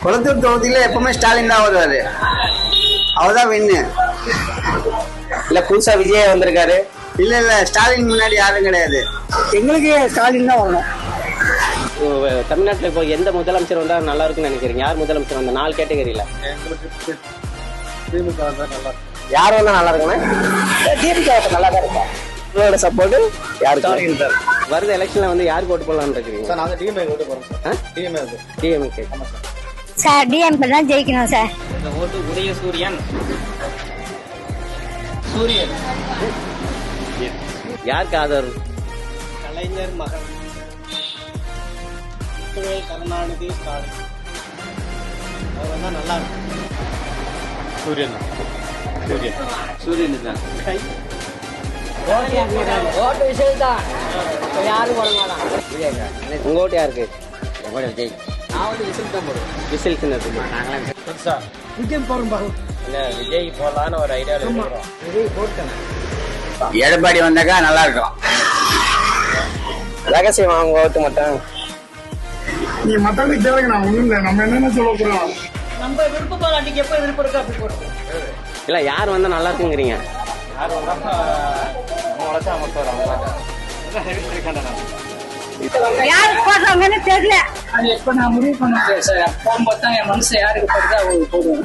குளத்தூர் தொகுதியில எப்பவுமே ஸ்டாலின் தான் வருவாரு, அவர்தான் வின்னு. இல்ல புதுசா விஜய் வந்திருக்காரு. இல்ல ஸ்டாலின் முன்னாடி யாரும் கிடையாது. எங்களுக்கு ஸ்டாலின் தான் வரணும். தமிழ்நாட்டுல இப்போ எந்த முதலமைச்சர் வந்தா நல்லா இருக்குன்னு நினைக்கிறீங்க? யார் முதலமைச்சர் வந்தா 4 கேட்டகரியில யார் வந்தா நல்லா இருக்குன்னா திமுக நல்லா தான் இருக்கும். உங்களோட சப்போர்ட் யாருக்கு? ஸ்டாலின் சார். வருது எலெக்ஷன்ல வந்து யாருக்கு ஓட்டு போடலாம்னு இருக்கீங்க? சார் நாங்க டிஎம்ஏ ஓட்டு போறோம் சார். டிஎம்கே. சார் டிஎம்கே தான் ஜெயிக்கணும் சார். இந்த ஓட்டு உதய சூரியன். யாருக்கு ஆதரவு? கலைஞர் மகன் கருணாநிதி ஸ்டாலின். அவர் வந்தா நல்லா இருக்கும். சூரியன் தான். ஓட்டு விஷயம் தான். யாரும் போட மாட்டாங்க. உங்க ஓட்டு யாருக்கு? விஜய். நான் வந்து விசில் தான் போடுவேன். விசில் சின்னத்துக்கு. விஜய் போறோம் பாருங்க. இல்ல விஜய் போடலான்னு ஒரு ஐடியா இருக்கிறோம். விஜய் போட்டேன். எடப்பாடி வந்தாக்கா நல்லா இருக்கும். ரகசியமா உங்க ஓட்டு மட்டும். நீ மத்தவங்க கேளுங்க, நான் ஒண்ணும் இல்லை. நம்ம என்னென்ன சொல்ல போறோம்? நம்ம விருப்பம் அன்னைக்கு எப்ப விருப்பம் இருக்கோ அப்படி போடுவோம். இல்ல யார் வந்தா நல்லா இருக்குங்கிறீங்க? யார் வந்தா நம்ம உழைச்சா அமைச்சர் அவங்க யாருக்கு போடுறாங்கன்னு தெரியல. அது எப்ப நான் முடிவு பண்ண முடியாது சார். போகும்போது தான் என் மனசு யாருக்கு படுதோ அவங்களுக்கு போடுவேன்.